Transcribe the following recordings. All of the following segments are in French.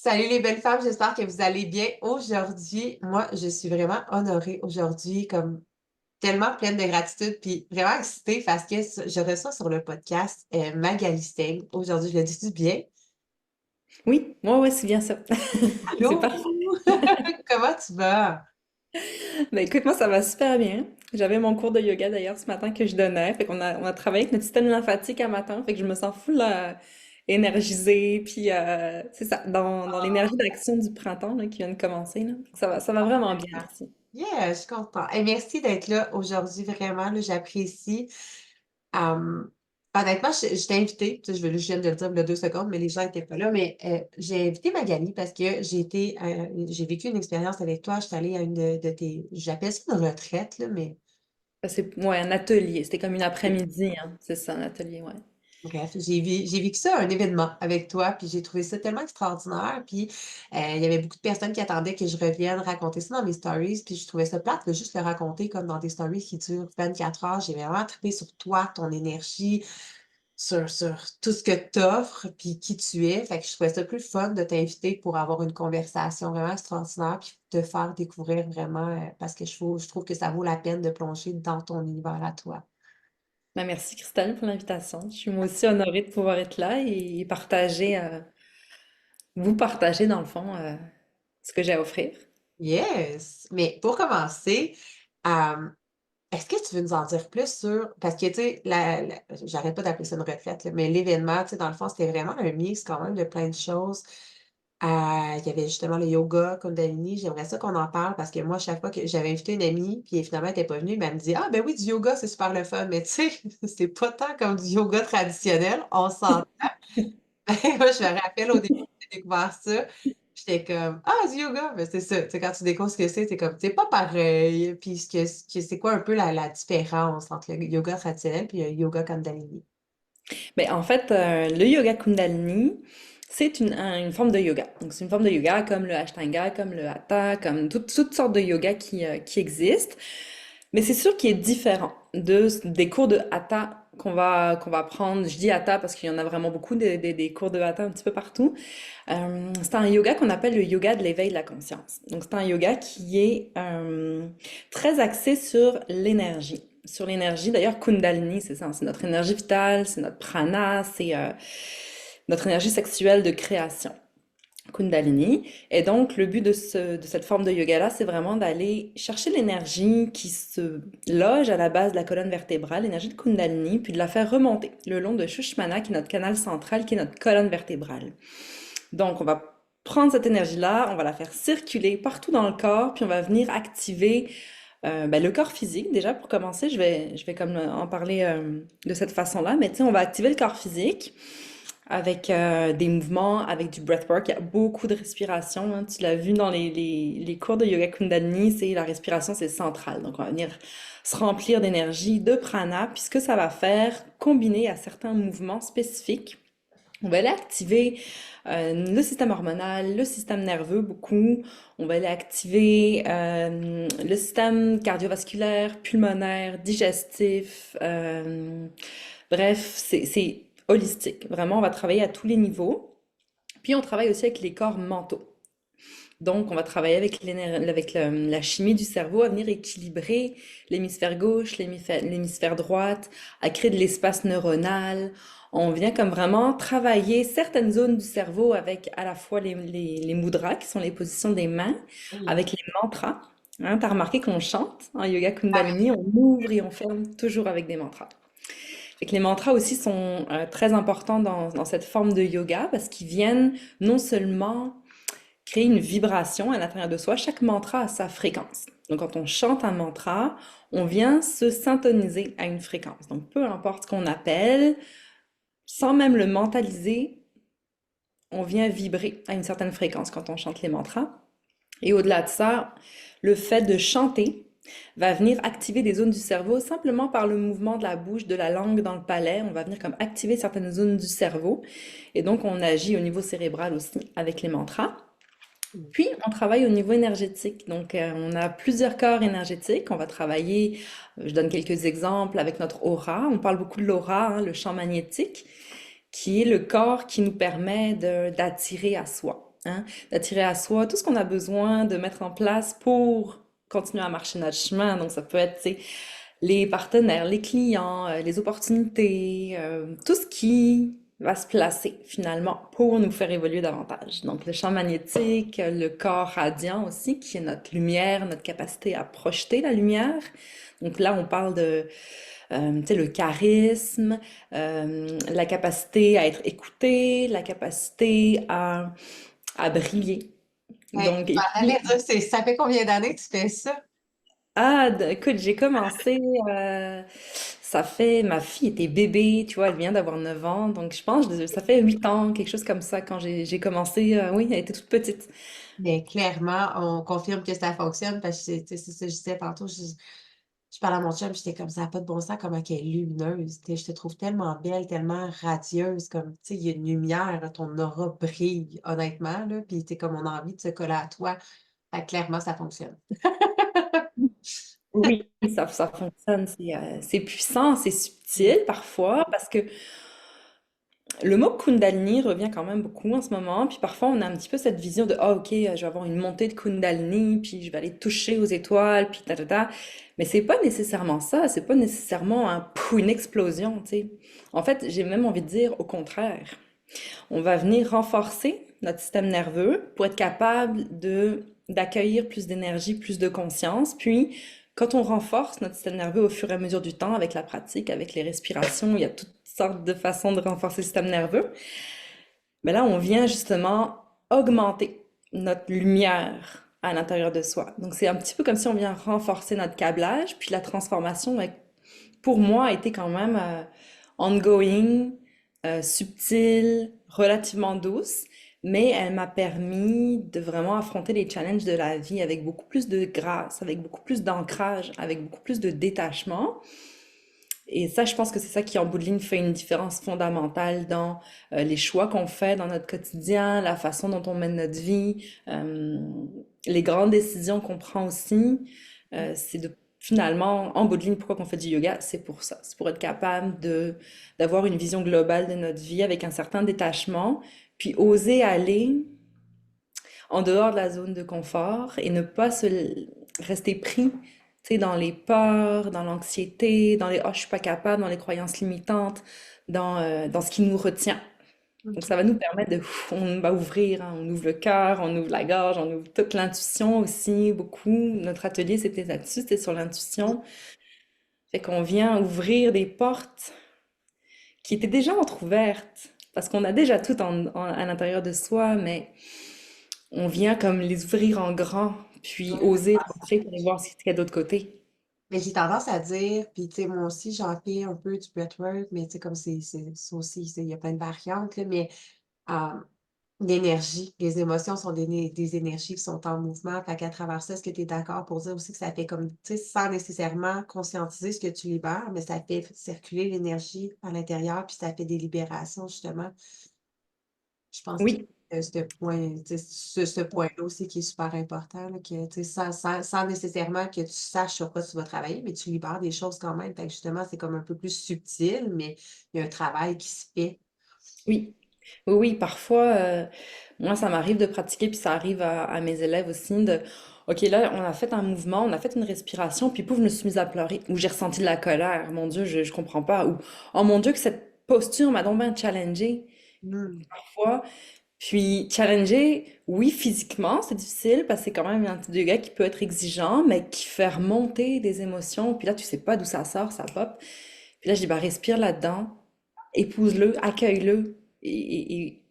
Salut les belles femmes, j'espère que vous allez bien aujourd'hui. Moi, je suis vraiment honorée aujourd'hui, comme tellement pleine de gratitude, puis vraiment excitée parce que je reçois sur le podcast Magali Stein. Aujourd'hui, je le dis bien. Oui, moi, ouais, c'est bien ça. C'est Allô? parfait. Comment tu vas? Ben, écoute, moi, ça va super bien. J'avais mon cours de yoga d'ailleurs ce matin que je donnais. Fait qu'on a travaillé avec notre système lymphatique à matin. Fait que je me sens full énergisée. Puis, c'est ça, dans l'énergie d'action du printemps là, qui vient de commencer. Là. Ça va vraiment bien, merci. Yeah, je suis contente. Et merci d'être là aujourd'hui, vraiment, là, j'apprécie. Euh, Honnêtement, je t'ai invité, tu sais, je viens de le dire il y a 2 secondes, mais les gens n'étaient pas là, mais j'ai invité Magali parce que j'ai vécu une expérience avec toi. Je suis allée à une de tes, j'appelle ça une retraite, là, mais C'est ouais, un atelier. C'était comme une après-midi, hein. C'est ça, un atelier, ouais. bref, j'ai vécu ça, un événement avec toi, puis j'ai trouvé ça tellement extraordinaire. Puis il y avait beaucoup de personnes qui attendaient que je revienne raconter ça dans mes stories, puis je trouvais ça plate de juste le raconter comme dans des stories qui durent 24 heures. J'ai vraiment trippé sur toi, ton énergie, sur tout ce que tu offres, puis qui tu es. Fait que je trouvais ça plus fun de t'inviter pour avoir une conversation vraiment extraordinaire, puis te faire découvrir vraiment, parce que je trouve que ça vaut la peine de plonger dans ton univers à toi. Ben, merci Christelle pour l'invitation. Je suis moi aussi honorée de pouvoir être là et partager, vous partager dans le fond ce que j'ai à offrir. Yes! Mais pour commencer, euh, est-ce que tu veux nous en dire plus sur, parce que, tu sais, j'arrête pas d'appeler ça une retraite, là, mais l'événement, tu sais, dans le fond, c'était vraiment un mix quand même de plein de choses. Il y avait justement le yoga, Kundalini. J'aimerais ça qu'on en parle parce que moi, chaque fois que j'avais invité une amie, puis finalement, elle n'était pas venue, mais elle me dit, ah, ben oui, du yoga, c'est super le fun. Mais tu sais, c'est pas tant comme du yoga traditionnel, on s'entend. Moi, je me rappelle au début, j'ai découvert ça. J'étais comme, ah, du yoga! Mais c'est ça. Tu sais, quand tu découvres ce que c'est comme, c'est pas pareil. Puis c'est quoi un peu la différence entre le yoga traditionnel et le yoga Kundalini? Ben, en fait, le yoga Kundalini, c'est une forme de yoga. Donc, c'est une forme de yoga comme le Ashtanga, comme le Hatha, comme toutes sortes de yoga qui existent. Mais c'est sûr qu'il est différent des cours de Hatha qu'on va prendre. Je dis Hatha parce qu'il y en a vraiment beaucoup des cours de Hatha un petit peu partout. C'est un yoga qu'on appelle le yoga de l'éveil de la conscience. Donc, c'est un yoga qui est très axé sur l'énergie. Sur l'énergie, d'ailleurs, Kundalini, c'est ça, c'est notre énergie vitale, c'est notre prana, c'est notre énergie sexuelle de création. Kundalini. Et donc, le but de cette forme de yoga-là, c'est vraiment d'aller chercher l'énergie qui se loge à la base de la colonne vertébrale, l'énergie de Kundalini, puis de la faire remonter le long de Shushmana, qui est notre canal central, qui est notre colonne vertébrale. Donc, on va prendre cette énergie-là, on va la faire circuler partout dans le corps, puis on va venir activer ben, le corps physique. Déjà, pour commencer, je vais comme en parler de cette façon-là, mais tu sais, on va activer le corps physique avec des mouvements, avec du breathwork. Il y a beaucoup de respiration, hein. Tu l'as vu dans les cours de yoga Kundalini, c'est la respiration, c'est central. Donc, on va venir se remplir d'énergie, de prana, puis ce que ça va faire, combiner à certains mouvements spécifiques, on va aller activer le système hormonal, le système nerveux beaucoup. On va aller activer le système cardiovasculaire, pulmonaire, digestif. Bref, c'est holistique. Vraiment, on va travailler à tous les niveaux. Puis on travaille aussi avec les corps mentaux. Donc, on va travailler avec la chimie du cerveau à venir équilibrer l'hémisphère gauche, l'hémisphère droite, à créer de l'espace neuronal. On vient comme vraiment travailler certaines zones du cerveau avec à la fois les mudras, qui sont les positions des mains, Oui. avec les mantras. Hein, t'as remarqué qu'on chante en yoga Kundalini, on ouvre et on ferme toujours avec des mantras. Fait que les mantras aussi sont très importants dans cette forme de yoga parce qu'ils viennent non seulement créer une vibration à l'intérieur de soi. Chaque mantra a sa fréquence. Donc, quand on chante un mantra, on vient se syntoniser à une fréquence. Donc, peu importe ce qu'on appelle, sans même le mentaliser, on vient vibrer à une certaine fréquence quand on chante les mantras. Et au-delà de ça, le fait de chanter va venir activer des zones du cerveau simplement par le mouvement de la bouche, de la langue dans le palais. On va venir comme activer certaines zones du cerveau. Et donc, on agit au niveau cérébral aussi avec les mantras. Puis, on travaille au niveau énergétique. Donc, on a plusieurs corps énergétiques. On va travailler, je donne quelques exemples avec notre aura. On parle beaucoup de l'aura, hein, le champ magnétique, qui est le corps qui nous permet d'attirer à soi. hein, d'attirer à soi tout ce qu'on a besoin de mettre en place pour continuer à marcher notre chemin. Donc, ça peut être, tu sais, les partenaires, les clients, les opportunités, tout ce qui va se placer finalement pour nous faire évoluer davantage. Donc le champ magnétique, le corps radiant aussi, qui est notre lumière, notre capacité à projeter la lumière. Donc là, on parle de tu sais, le charisme, la capacité à être écouté, la capacité à briller. Hey, Donc, je et m'en puis, allais dire, ça fait combien d'années que tu fais ça? écoute, j'ai commencé, ça fait, ma fille était bébé, tu vois, elle vient d'avoir 9 ans, donc je pense, ça fait 8 ans, quelque chose comme ça, quand j'ai commencé, oui, elle était toute petite. Mais clairement, on confirme que ça fonctionne parce que tu sais, c'est ça que je disais tantôt. Je parlais à mon chum, j'étais comme ça, n'a pas de bon sens, comment elle est lumineuse. Tu sais, je te trouve tellement belle, tellement radieuse, comme, tu sais, il y a une lumière, ton aura brille, honnêtement, là, puis tu comme on a envie de se coller à toi. Fait que clairement, ça fonctionne. Oui, ça fonctionne, c'est puissant, c'est subtil parfois, parce que le mot Kundalini revient quand même beaucoup en ce moment, puis parfois on a un petit peu cette vision de ah ok, je vais avoir une montée de Kundalini, puis je vais aller toucher aux étoiles, puis ta ta ta. Mais c'est pas nécessairement ça, c'est pas nécessairement une explosion, tu sais. En fait, j'ai même envie de dire au contraire. On va venir renforcer notre système nerveux pour être capable de d'accueillir plus d'énergie, plus de conscience, puis quand on renforce notre système nerveux au fur et à mesure du temps, avec la pratique, avec les respirations, il y a toutes sortes de façons de renforcer le système nerveux. Mais là, on vient justement augmenter notre lumière à l'intérieur de soi. Donc, c'est un petit peu comme si on vient renforcer notre câblage, puis la transformation, pour moi, a été quand même ongoing, subtile, relativement douce, mais elle m'a permis de vraiment affronter les challenges de la vie avec beaucoup plus de grâce, avec beaucoup plus d'ancrage, avec beaucoup plus de détachement. Et ça, je pense que c'est ça qui, en bout de ligne, fait une différence fondamentale dans les choix qu'on fait dans notre quotidien, la façon dont on mène notre vie, les grandes décisions qu'on prend aussi. C'est de finalement, en bout de ligne, pourquoi on fait du yoga? C'est pour ça. C'est pour être capable d'avoir une vision globale de notre vie avec un certain détachement, puis oser aller en dehors de la zone de confort et ne pas rester pris, tu sais, dans les peurs, dans l'anxiété, dans les «oh, je suis pas capable», dans les croyances limitantes, dans ce qui nous retient. Donc ça va nous permettre on va ouvrir, hein, on ouvre le cœur, on ouvre la gorge, on ouvre toute l'intuition aussi, beaucoup. Notre atelier, c'était là-dessus, c'était sur l'intuition. Fait qu'on vient ouvrir des portes qui étaient déjà entr'ouvertes, parce qu'on a déjà tout à l'intérieur de soi, mais on vient comme les ouvrir en grand, puis Ouais. oser rentrer pour aller voir ce qu'il y a d'autre côté. Mais j'ai tendance à dire, puis tu sais, moi aussi, j'en fais un peu du breathwork, mais tu sais, comme c'est ça aussi, il y a plein de variantes, là, mais euh, l'énergie, les émotions sont des énergies qui sont en mouvement. Fait qu'à travers ça, est-ce que tu es d'accord pour dire aussi que ça fait comme, tu sais, sans nécessairement conscientiser ce que tu libères, mais ça fait circuler l'énergie à l'intérieur, puis ça fait des libérations, justement. Je pense que Oui, ce point, tu sais, ce point-là aussi qui est super important, là, que, tu sais, sans nécessairement que tu saches sur quoi tu vas travailler, mais tu libères des choses quand même. Fait que justement, c'est comme un peu plus subtil, mais il y a un travail qui se fait. oui. Oui, oui, parfois, moi, ça m'arrive de pratiquer, puis ça arrive à mes élèves aussi, OK, là, on a fait un mouvement, on a fait une respiration, puis pouf, je me suis mise à pleurer, ou j'ai ressenti de la colère, mon Dieu, je comprends pas, ou oh mon Dieu, que cette posture m'a donc bien challengée, Mmh. parfois. Puis challenger, oui, physiquement, c'est difficile parce que c'est quand même un type de yoga qui peut être exigeant, mais qui fait remonter des émotions. Puis là, tu sais pas d'où ça sort, ça pop. Puis là, je dis, bah, respire là-dedans, épouse-le, accueille-le, et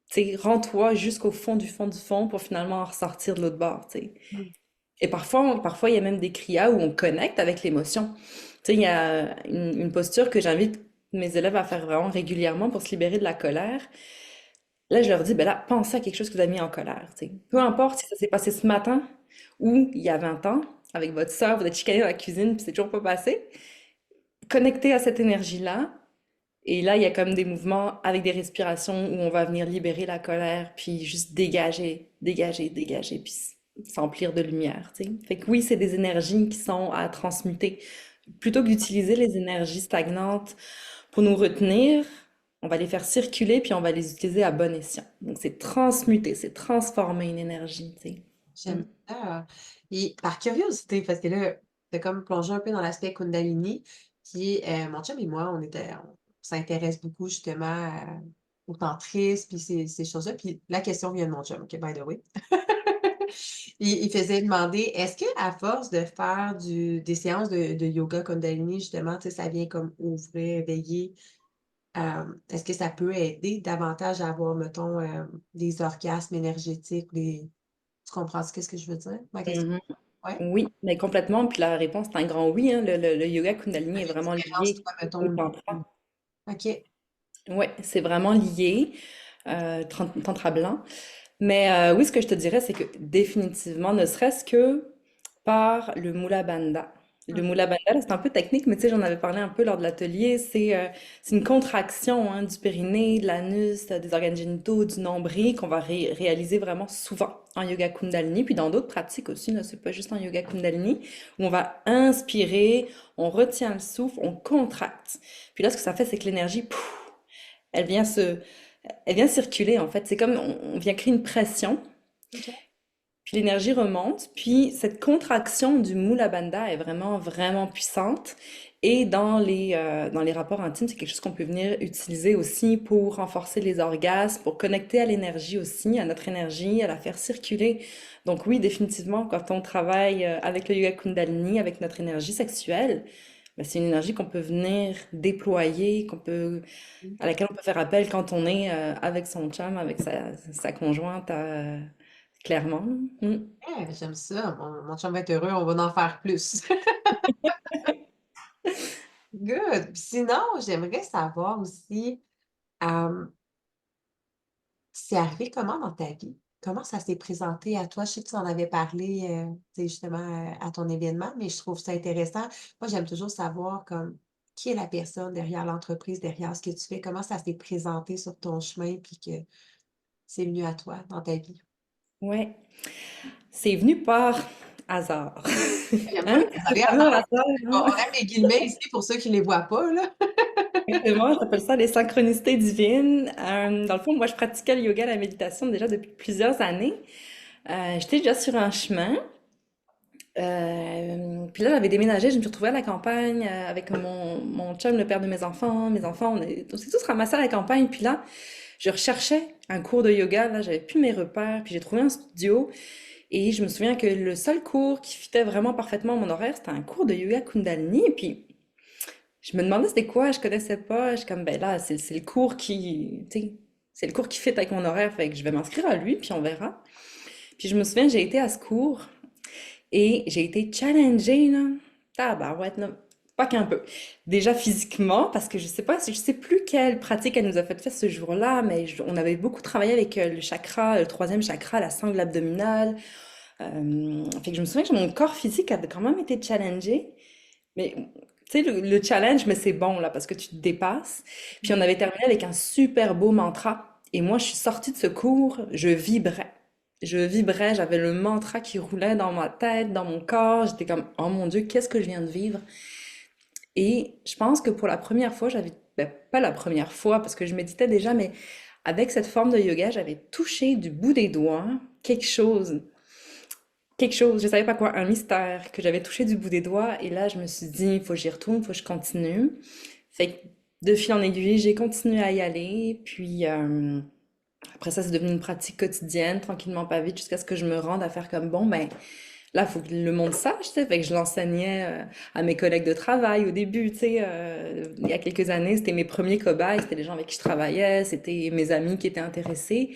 tu sais, rends-toi jusqu'au fond du fond du fond pour finalement en ressortir de l'autre bord, tu sais. Mmh. Et parfois, il y a même des kriyas où on connecte avec l'émotion. Tu sais, il y a une posture que j'invite mes élèves à faire vraiment régulièrement pour se libérer de la colère. Là, je leur dis, ben là, pensez à quelque chose qui vous a mis en colère, tu sais. Peu importe si ça s'est passé ce matin ou il y a 20 ans, avec votre sœur, vous êtes chicanée dans la cuisine, puis c'est toujours pas passé. Connectez à cette énergie-là. Et là, il y a comme des mouvements avec des respirations où on va venir libérer la colère, puis juste dégager, dégager, dégager, puis s'emplir de lumière, tu sais. Fait que oui, c'est des énergies qui sont à transmuter. Plutôt que d'utiliser les énergies stagnantes pour nous retenir, On va les faire circuler, puis on va les utiliser à bon escient. Donc, c'est transmuter, c'est transformer une énergie, tu sais. Mm. J'aime ça. Et par curiosité, parce que là, t'as comme plongé un peu dans l'aspect Kundalini, puis mon chum et moi, on s'intéresse beaucoup justement au tantrisme, puis ces choses-là. Puis la question vient de mon chum, OK, by the way. Il faisait demander, est-ce que à force de faire des séances de yoga Kundalini, justement, tu sais, ça vient comme ouvrir, éveiller, est-ce que ça peut aider davantage à avoir, mettons, des orgasmes énergétiques, tu comprends ce que je veux dire, ma question? Mhm. Ouais. Oui, mais complètement. Puis la réponse est un grand oui, hein. Le yoga Kundalini est Une vraiment différence, lié toi, au mettons. tantra. OK. Oui, c'est vraiment lié, tantra blanc. Mais oui, ce que je te dirais, c'est que définitivement, ne serait-ce que par le Mula Bandha. Le Mmh. Mula Bandha, là, c'est un peu technique, mais tu sais, j'en avais parlé un peu lors de l'atelier. C'est une contraction hein, du périnée, de l'anus, des organes génitaux, du nombril qu'on va réaliser vraiment souvent en yoga Kundalini, puis dans d'autres pratiques aussi, là, c'est pas juste en yoga Kundalini, où on va inspirer, on retient le souffle, on contracte. Puis là, ce que ça fait, c'est que l'énergie, pouf, elle vient se, elle vient circuler en fait. C'est comme on vient créer une pression, OK. puis l'énergie remonte, puis cette contraction du Mula Bandha est vraiment, vraiment puissante. Et dans les rapports intimes, c'est quelque chose qu'on peut venir utiliser aussi pour renforcer les orgasmes, pour connecter à l'énergie aussi, à notre énergie, à la faire circuler. Donc oui, définitivement, quand on travaille avec le yoga Kundalini, avec notre énergie sexuelle, ben, c'est une énergie qu'on peut venir déployer, Mmh. à laquelle on peut faire appel quand on est avec son chum, avec sa conjointe, clairement. Mm. J'aime ça. Mon chum va être heureux, on va en faire plus. Good. Puis sinon, j'aimerais savoir aussi, hem, c'est arrivé comment dans ta vie? Comment ça s'est présenté à toi? Je sais que tu en avais parlé, tu sais, justement, à ton événement, mais je trouve ça intéressant. Moi, j'aime toujours savoir comme qui est la personne derrière l'entreprise, derrière ce que tu fais, comment ça s'est présenté sur ton chemin, puis que c'est venu à toi dans ta vie. Ouais, c'est venu par hasard. J'aime ça Hein? les C'est aléas, vraiment hasard, hein? on aime les guillemets ici pour ceux qui les voient pas, là. Exactement, j'appelle ça les synchronicités divines. Dans le fond, moi, je pratiquais le yoga et la méditation déjà depuis plusieurs années. J'étais déjà sur un chemin. Puis là, j'avais déménagé, je me suis retrouvée à la campagne avec mon chum, le père de mes enfants. Mes enfants, on s'est tous ramassés à la campagne. Puis là, je recherchais un cours de yoga. Là, j'avais plus mes repères. Puis j'ai trouvé un studio. Et je me souviens que le seul cours qui fitait vraiment parfaitement à mon horaire, c'était un cours de yoga Kundalini. Et puis, je me demandais c'était quoi, je connaissais pas. Je suis comme, ben là, c'est le cours qui, tu sais, c'est le cours qui fit avec mon horaire. Fait que je vais m'inscrire à lui, puis on verra. Puis je me souviens, j'ai été à ce cours. Et j'ai été challengée, là. Tabarouette, là. Pas qu'un peu. Déjà physiquement, parce que je sais plus quelle pratique elle nous a fait faire ce jour-là, mais on avait beaucoup travaillé avec le chakra, le troisième chakra, la sangle abdominale. Fait que je me souviens que mon corps physique avait quand même été challengé. Mais, tu sais, le challenge, mais c'est bon, là, parce que tu te dépasses. Puis on avait terminé avec un super beau mantra. Et moi, je suis sortie de ce cours, je vibrais. Je vibrais, j'avais le mantra qui roulait dans ma tête, dans mon corps. J'étais comme, oh mon Dieu, qu'est-ce que je viens de vivre? Et je pense que pour la première fois, ben, pas la première fois, parce que je méditais déjà, mais avec cette forme de yoga, j'avais touché du bout des doigts quelque chose, je savais pas quoi, un mystère que j'avais touché du bout des doigts. Et là, je me suis dit, il faut que j'y retourne, il faut que je continue. Fait que de fil en aiguille, j'ai continué à y aller. Puis après ça, c'est devenu une pratique quotidienne, tranquillement pas vite, jusqu'à ce que je me rende à faire comme bon, ben là, il faut que le monde sache, tu sais. Fait que je l'enseignais à mes collègues de travail au début, tu sais. Il y a quelques années, c'était mes premiers cobayes, c'était les gens avec qui je travaillais, c'était mes amis qui étaient intéressés.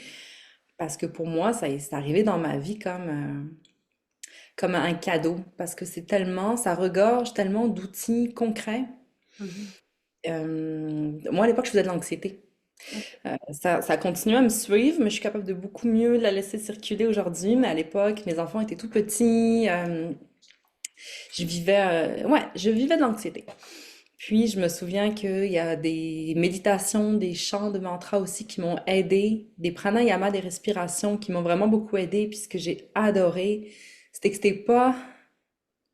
Parce que pour moi, c'est arrivé dans ma vie comme un cadeau, parce que c'est tellement, ça regorge tellement d'outils concrets. Mmh. Moi, à l'époque, je faisais de l'anxiété. OK. Ça continue à me suivre, mais je suis capable de beaucoup mieux la laisser circuler aujourd'hui. Mais à l'époque, mes enfants étaient tout petits. Je vivais de l'anxiété. Puis, je me souviens qu'il y a des méditations, des chants de mantra aussi qui m'ont aidé, des pranayama, des respirations qui m'ont vraiment beaucoup aidé. Puis, ce que j'ai adoré, c'était que c'était pas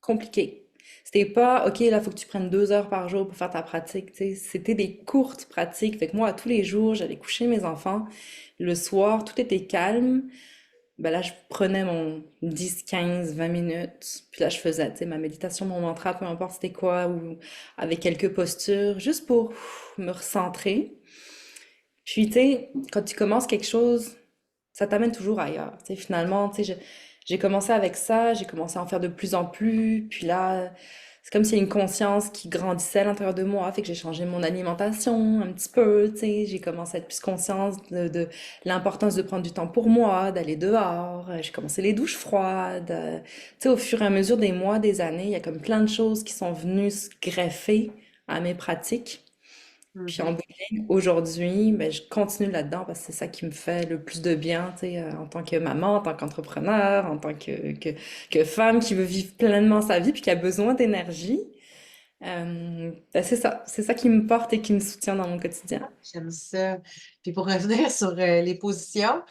compliqué. C'était pas, OK, là, faut que tu prennes 2 heures par jour pour faire ta pratique, tu sais. C'était des courtes pratiques. Fait que moi, tous les jours, j'allais coucher mes enfants. Le soir, tout était calme. Ben là, je prenais mon 10, 15, 20 minutes. Puis là, je faisais, tu sais, ma méditation, mon mantra, peu importe c'était quoi, ou avec quelques postures, juste pour me recentrer. Puis, tu sais, quand tu commences quelque chose, ça t'amène toujours ailleurs. Tu sais, finalement, tu sais, j'ai commencé avec ça, j'ai commencé à en faire de plus en plus. Puis là, c'est comme s'il y a une conscience qui grandissait à l'intérieur de moi. Fait que j'ai changé mon alimentation un petit peu, tu sais. J'ai commencé à être plus consciente de l'importance de prendre du temps pour moi, d'aller dehors. J'ai commencé les douches froides. Tu sais, au fur et à mesure des mois, des années, il y a comme plein de choses qui sont venues se greffer à mes pratiques. Puis en Mhm. bout de ligne, aujourd'hui, ben, je continue là-dedans parce que c'est ça qui me fait le plus de bien, tu sais, en tant que maman, en tant qu'entrepreneur, en tant que femme qui veut vivre pleinement sa vie puis qui a besoin d'énergie. Ben, c'est ça qui me porte et qui me soutient dans mon quotidien. J'aime ça. Puis pour revenir sur les positions,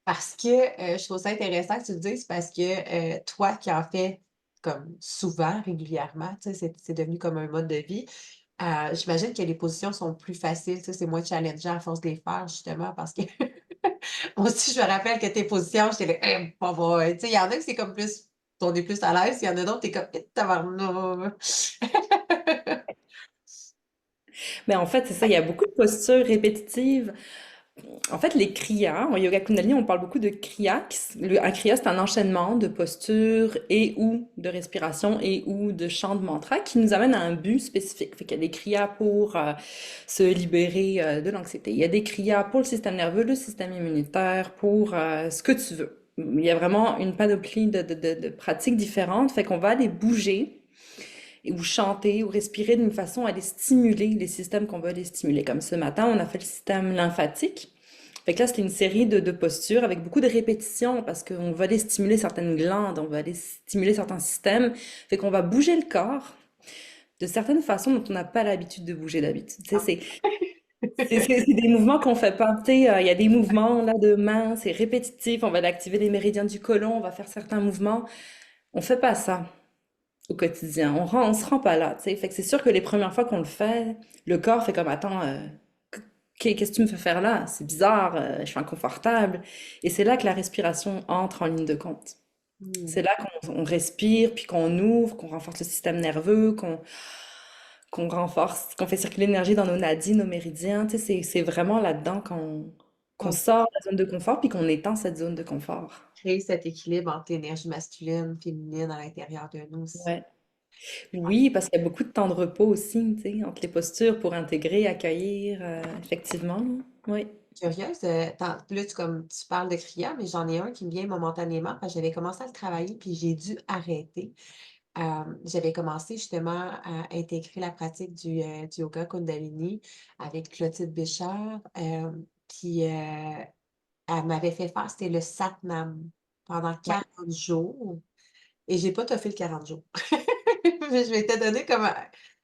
parce que je trouve ça intéressant que tu le dises, parce que toi qui en fais comme souvent, régulièrement, tu sais, c'est devenu comme un mode de vie. J'imagine que les positions sont plus faciles, tu sais, c'est moins challengeant à force de les faire, justement, parce que moi aussi, je me rappelle que tes positions, j'étais là, pas vrai. Tu sais, il y en a que c'est comme plus, on est plus à l'aise, il y en a d'autres, t'es comme, tabarnouche. Mais en fait, c'est ça, il y a beaucoup de postures répétitives. En fait, les kriyas, en yoga Kundalini, on parle beaucoup de kriya. Un kriya, c'est un enchaînement de postures et ou de respiration et ou de chants de mantra qui nous amène à un but spécifique. Fait qu'il y a des kriyas pour se libérer de l'anxiété. Il y a des kriyas pour le système nerveux, le système immunitaire, pour ce que tu veux. Il y a vraiment une panoplie de pratiques différentes. Fait qu'on va aller bouger ou chanter ou respirer d'une façon à aller stimuler les systèmes qu'on veut aller stimuler. Comme ce matin, on a fait le système lymphatique. Fait que là, c'était une série de postures avec beaucoup de répétitions parce qu'on va aller stimuler certaines glandes, on va aller stimuler certains systèmes. Fait qu'on va bouger le corps de certaines façons dont on n'a pas l'habitude de bouger d'habitude. Tu sais, c'est des mouvements qu'on fait pas. Tu sais, il y a des mouvements là de main, c'est répétitif, on va aller activer les méridiens du côlon, on va faire certains mouvements. On fait pas ça au quotidien. On se rend pas là, tu sais. Fait que c'est sûr que les premières fois qu'on le fait, le corps fait comme, attends, qu'est-ce que tu me fais faire là? C'est bizarre, je suis inconfortable. Et c'est là que la respiration entre en ligne de compte. Hmm. C'est là qu'on respire, puis qu'on ouvre, qu'on renforce le système nerveux, qu'on renforce, qu'on fait circuler l'énergie dans nos nadis, nos méridiens. Tu sais, c'est vraiment là-dedans qu'on On sort de la zone de confort, puis qu'on étend cette zone de confort. crée cet équilibre entre l'énergie masculine, féminine à l'intérieur de nous aussi. Ouais. Oui, parce qu'il y a beaucoup de temps de repos aussi, tu sais, entre les postures pour intégrer, accueillir, effectivement. Oui. Curieuse, là, comme tu parles de Kriya, mais j'en ai un qui me vient momentanément parce que j'avais commencé à le travailler puis j'ai dû arrêter. J'avais commencé justement à intégrer la pratique du yoga Kundalini avec Clotilde Béchard. Puis elle m'avait fait faire, c'était le Satnam pendant Ouais. 40 jours. Et j'ai pas toffé le 40 jours. Je m'étais donné comme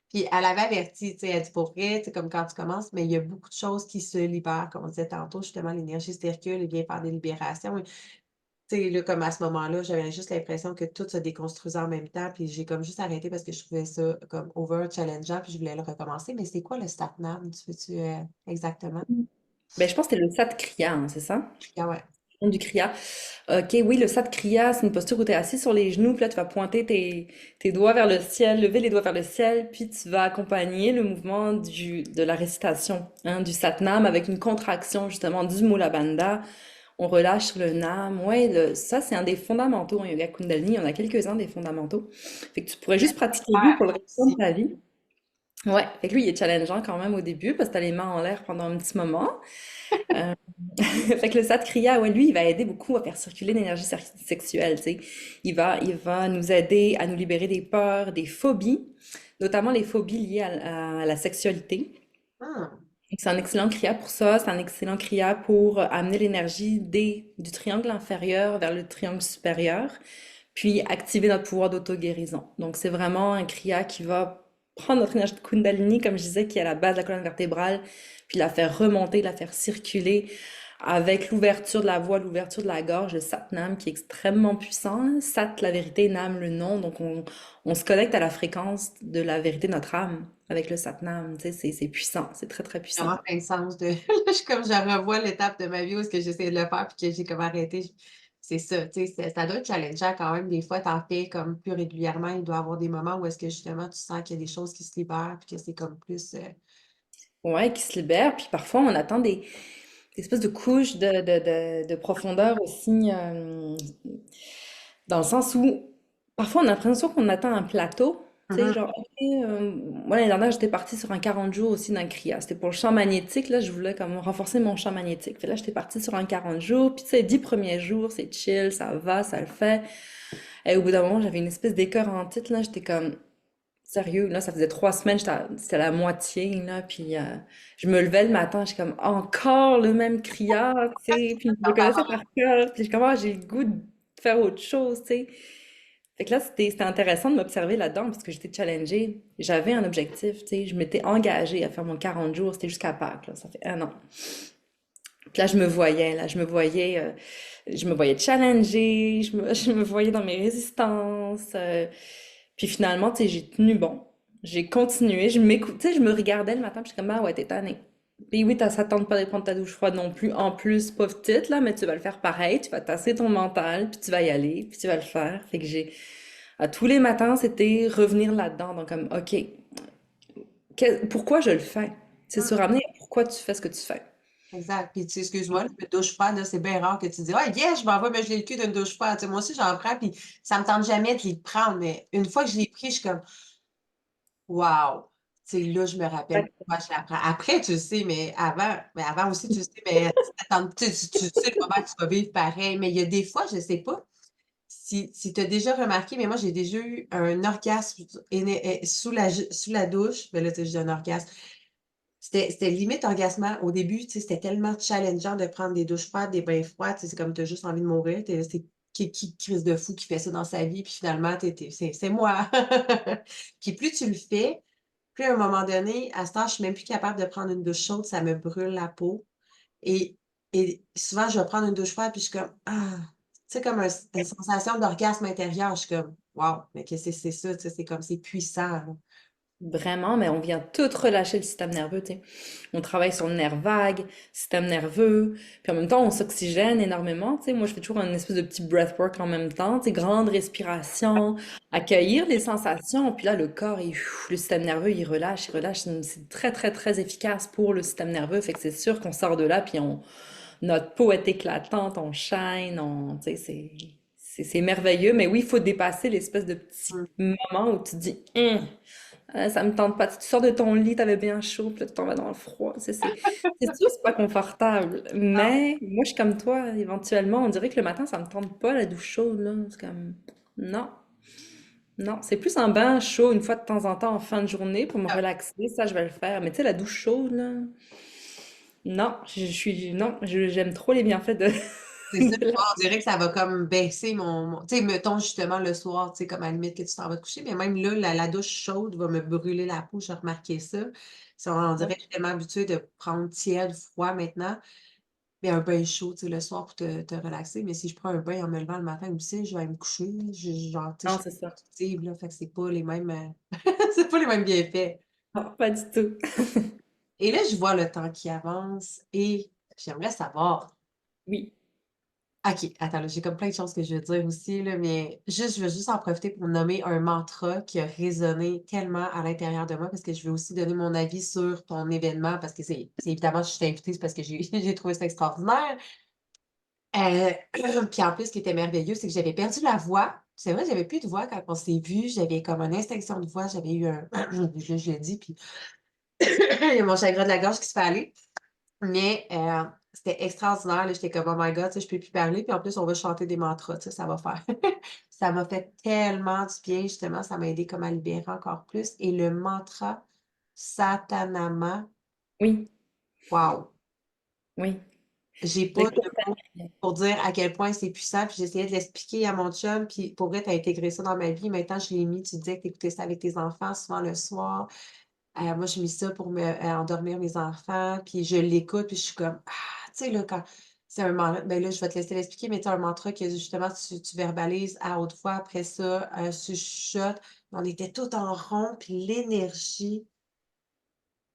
puis elle avait averti, tu sais, elle dit: «Pour vrai, tu sais, comme quand tu commences, mais il y a beaucoup de choses qui se libèrent», comme on disait tantôt, justement, l'énergie circule et vient faire des libérations et tu sais, là, comme à ce moment-là, j'avais juste l'impression que tout se déconstruisait en même temps, puis j'ai comme juste arrêté parce que je trouvais ça comme over challengeant, puis je voulais le recommencer. Mais c'est quoi le Satnam? Tu veux-tu, exactement? Ben, je pense que c'est le Sat Kriya, hein, c'est ça? Ah ouais. Le nom du Kriya. Ok, oui, le Sat Kriya, c'est une posture où tu es assis sur les genoux, puis là, tu vas pointer tes doigts vers le ciel, lever les doigts vers le ciel, puis tu vas accompagner le mouvement de la récitation, hein, du Satnam avec une contraction, justement, du Mula Bandha. On relâche sur le Nam. Ouais, ça, c'est un des fondamentaux en yoga Kundalini. Il y en a quelques-uns des fondamentaux. Fait que tu pourrais juste pratiquer lui Super pour le restant de aussi. ta vie. Ouais, fait que lui, il est challengeant quand même au début parce que t'as les mains en l'air pendant un petit moment. Euh, fait que le Satkriya, ouais, lui, il va aider beaucoup à faire circuler l'énergie sexuelle, tu sais. Il va nous aider à nous libérer des peurs, des phobies, notamment les phobies liées à la sexualité. Hum, Donc, c'est un excellent kriya pour ça. C'est un excellent kriya pour amener l'énergie du triangle inférieur vers le triangle supérieur, puis activer notre pouvoir d'auto-guérison. Donc, c'est vraiment un kriya qui va prendre notre énergie de Kundalini, comme je disais, qui est à la base de la colonne vertébrale, puis la faire remonter, la faire circuler. avec l'ouverture de la voix, l'ouverture de la gorge, le Satnam qui est extrêmement puissant. Sat, la vérité, Nam, le nom. Donc on se connecte à la fréquence de la vérité de notre âme avec le Satnam. Tu sais, c'est puissant, c'est très très puissant. Vraiment plein de sens de. Là, je suis comme je revois l'étape de ma vie où est-ce que j'essaie de le faire puis que j'ai comme arrêté. C'est ça, tu sais, ça doit être challengeant quand même. Des fois, t'en fais comme plus régulièrement. Il doit y avoir des moments où est-ce que justement tu sens qu'il y a des choses qui se libèrent puis que c'est comme plus. Ouais, qui se libère. Puis parfois, on attend des espèces de couches de profondeur aussi, dans le sens où parfois on a l'impression qu'on atteint un plateau. Tu sais, Mhm. genre, ok, moi l'année dernière, j'étais partie sur un 40 jours aussi d'un Kriya. C'était pour le champ magnétique. Là, je voulais comme renforcer mon champ magnétique. Fait là, j'étais partie sur un 40 jours. Puis tu sais, les 10 premiers jours, c'est chill, ça va, ça le fait. Et au bout d'un moment, j'avais une espèce d'écœur en tête. Là, j'étais comme, sérieux, là, ça faisait 3 semaines, c'était à la moitié, là, puis je me levais le matin, j'étais comme, encore le même criard, tu sais, puis je le connaissais par cœur, puis je comme, ah, j'ai le goût de faire autre chose, tu sais. Fait que là, c'était intéressant de m'observer là-dedans, parce que j'étais challengée, j'avais un objectif, tu sais, je m'étais engagée à faire mon 40 jours, c'était jusqu'à Pâques, là, ça fait un an. Puis là, je me voyais challenger, je me voyais dans mes résistances. Puis finalement, tu sais, j'ai tenu bon. J'ai continué, je m'écoute, tu sais, je me regardais le matin, puis je suis comme, ah ouais, t'es tannée. Puis oui, ça tente pas de prendre ta douche froide non plus. En plus, pauvre petite, là, mais tu vas le faire pareil. Tu vas tasser ton mental, puis tu vas y aller, puis tu vas le faire. Fait que à tous les matins, c'était revenir là-dedans. Donc, comme, OK, pourquoi je le fais? C'est se ramener à pourquoi tu fais ce que tu fais. Exact. Puis, tu sais, excuse-moi, là, une douche froide, là, c'est bien rare que tu dis, ah, yes, je m'en vais me geler le cul d'une douche froide. Tu sais, moi aussi, j'en prends, puis ça me tente jamais de les prendre. Mais une fois que je l'ai pris, je suis comme, wow. Tu sais, là, je me rappelle pourquoi je la prends. Après, tu le sais, mais avant aussi, tu le sais, mais tu sais le moment que tu vas vivre pareil. Mais il y a des fois, je sais pas si tu as déjà remarqué, mais moi, j'ai déjà eu un orgasme sous la douche. Mais là, tu sais, je dis un orgasme. C'était limite orgasmant. Au début, tu sais, c'était tellement challengeant de prendre des douches froides, des bains froids, tu sais, c'est comme tu as juste envie de mourir. C'est qui crise de fou qui fait ça dans sa vie, puis finalement, c'est moi. Puis plus tu le fais, plus à un moment donné, à ce temps, je suis même plus capable de prendre une douche chaude, ça me brûle la peau. Et, et souvent, je vais prendre une douche froide, puis je suis comme, ah, tu sais, comme une sensation d'orgasme intérieur. Je suis comme, wow, mais qu'est-ce que c'est ça? Tu sais, c'est comme, c'est puissant, là. Vraiment, mais on vient tout relâcher le système nerveux, tu sais. On travaille sur le nerf vague, système nerveux, puis en même temps, on s'oxygène énormément, tu sais. Moi, je fais toujours un espèce de petit breathwork en même temps, tu sais, grande respiration, accueillir les sensations, puis là, le corps, le système nerveux, il relâche. C'est très, très, très efficace pour le système nerveux, fait que c'est sûr qu'on sort de là, puis notre peau est éclatante, on shine, tu sais, c'est merveilleux, mais oui, il faut dépasser l'espèce de petit Mmh. moment où tu te dis, ça me tente pas. Tu sors de ton lit, t'avais bien chaud, puis là, tu t'en vas dans le froid. C'est sûr, c'est pas confortable. Non, Mais moi, je suis comme toi, éventuellement, on dirait que le matin, ça me tente pas la douche chaude, là. C'est comme, non, non. C'est plus un bain chaud une fois de temps en temps en fin de journée pour me relaxer. Ça, je vais le faire. Mais tu sais, la douche chaude, là, non, non, j'aime trop les bienfaits de, c'est ça. de la- On dirait que ça va comme baisser tu sais, mettons justement le soir, tu sais, comme à la limite que tu t'en vas te coucher, mais même là, la douche chaude va me brûler la peau, j'ai remarqué ça. On dirait que je suis tellement habituée de prendre tiède, froid maintenant, mais un bain chaud, tu sais, le soir pour te relaxer. Mais si je prends un bain en me levant le matin aussi, je vais me coucher. Genre, tu sais, je Non, suis c'est ça. productive, là, fait que c'est pas les mêmes, c'est pas les mêmes bienfaits. Non, pas du tout. Et là, je vois le temps qui avance et j'aimerais savoir. Oui, OK, attends, là, j'ai comme plein de choses que je veux dire aussi, là, mais je veux juste en profiter pour nommer un mantra qui a résonné tellement à l'intérieur de moi parce que je veux aussi donner mon avis sur ton événement parce que c'est évidemment, si je t'ai invitée, c'est parce que j'ai j'ai trouvé ça extraordinaire. Euh, puis en plus, ce qui était merveilleux, c'est que j'avais perdu la voix. C'est vrai, j'avais plus de voix quand on s'est vu. J'avais comme une extinction de voix. J'avais eu un. Je l'ai dit, puis il y a mon chagrin de la gorge qui se fait aller. Mais c'était extraordinaire, là, j'étais comme: «Oh my God, tu sais, je peux plus parler, puis en plus, on va chanter des mantras, tu sais, ça va faire». Ça m'a fait tellement du bien, justement, ça m'a aidé comme à libérer encore plus et le mantra Satanama, oui, waouh! oui. J'ai Je pas l'ai de mots pour dire à quel point c'est puissant, puis j'essayais de l'expliquer à mon chum, puis pour vrai, tu as intégré ça dans ma vie. Maintenant, je l'ai mis, tu disais que tu écoutais ça avec tes enfants souvent le soir. Moi, j'ai mis ça pour endormir mes enfants, puis je l'écoute, puis je suis comme: «Ah!» Tu sais, là, quand C'est un mantra, ben là, je vais te laisser l'expliquer, mais tu un mantra que justement tu verbalises à haute voix, après ça, tu chuchotes. On était tout en rond, puis l'énergie,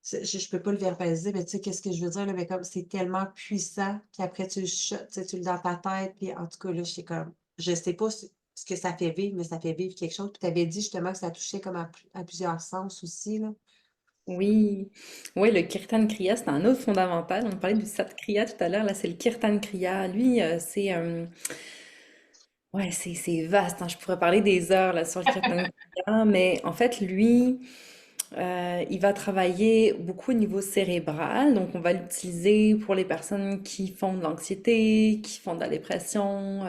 je peux pas le verbaliser, mais tu sais qu'est-ce que je veux dire, là? Mais comme c'est tellement puissant qu'après tu le chuchotes, tu sais, tu le dans ta tête, puis en tout cas, là, j'étais comme je sais pas ce que ça fait vivre, mais ça fait vivre quelque chose. Puis tu avais dit justement que ça touchait comme à plusieurs sens aussi, là. Oui, oui, le Kirtan Kriya, c'est un autre fondamental. On parlait du Sat Kriya tout à l'heure, là c'est le Kirtan Kriya. Lui, ouais, c'est vaste, hein. Je pourrais parler des heures là sur le Kirtan Kriya, mais en fait, lui, il va travailler beaucoup au niveau cérébral, donc on va l'utiliser pour les personnes qui font de l'anxiété, qui font de la dépression.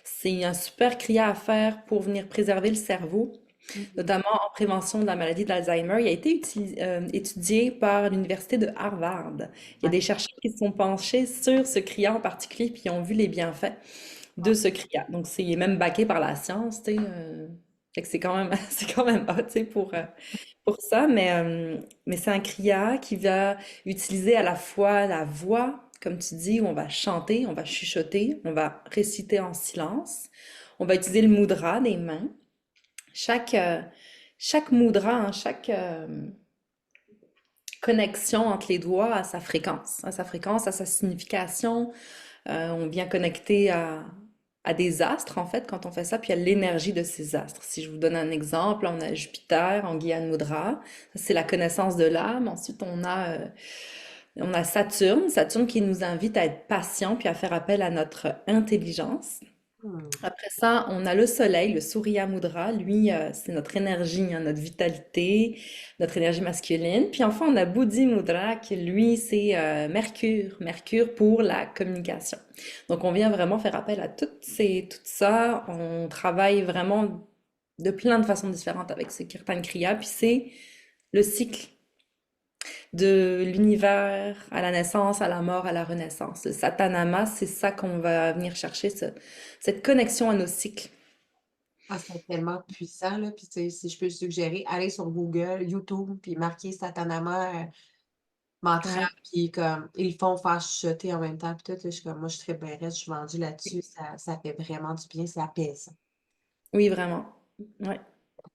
C'est un super Kriya à faire pour venir préserver le cerveau, Mmh. notamment en prévention de la maladie d'Alzheimer. Il a été étudié par l'université de Harvard. Il y a Ouais. des chercheurs qui se sont penchés sur ce Kriya en particulier, puis ont vu les bienfaits de ce Kriya. Donc c'est il est même baqué par la science, tu sais. Fait que c'est quand même c'est quand même hot, tu sais, pour ça, mais c'est un kriya qui va utiliser à la fois la voix, comme tu dis, où on va chanter, on va chuchoter, on va réciter en silence, on va utiliser le mudra des mains. Chaque, euh, chaque mudra, hein, chaque connexion entre les doigts a sa fréquence, a sa signification. On vient connecter à des astres, en fait, quand on fait ça, puis à l'énergie de ces astres. Si je vous donne un exemple, on a Jupiter en Gyan Mudra, ça c'est la connaissance de l'âme. Ensuite, on a Saturne, Saturne qui nous invite à être patient puis à faire appel à notre intelligence. Mmh. Après ça, on a le soleil, le Surya Mudra. Lui, c'est notre énergie, hein, notre vitalité, notre énergie masculine. Puis enfin, on a Buddhi Mudra, qui lui, c'est Mercure, Mercure pour la communication. Donc, on vient vraiment faire appel à tout ça. On travaille vraiment de plein de façons différentes avec ce Kirtan Kriya. Puis c'est le cycle de l'univers à la naissance, à la mort, à la renaissance. Le Satanama, c'est ça qu'on va venir chercher, cette connexion à nos cycles. Ah, c'est tellement puissant, là, puis tu sais, si je peux suggérer, allez sur Google, YouTube, puis marquez Satanama, mantra, Ouais, puis comme ils font faire chuchoter en même temps, puis tout, là, je suis comme moi, je serais bien raide, je suis vendue là-dessus, ça fait vraiment du bien, c'est apaisant. oui, vraiment. Ouais,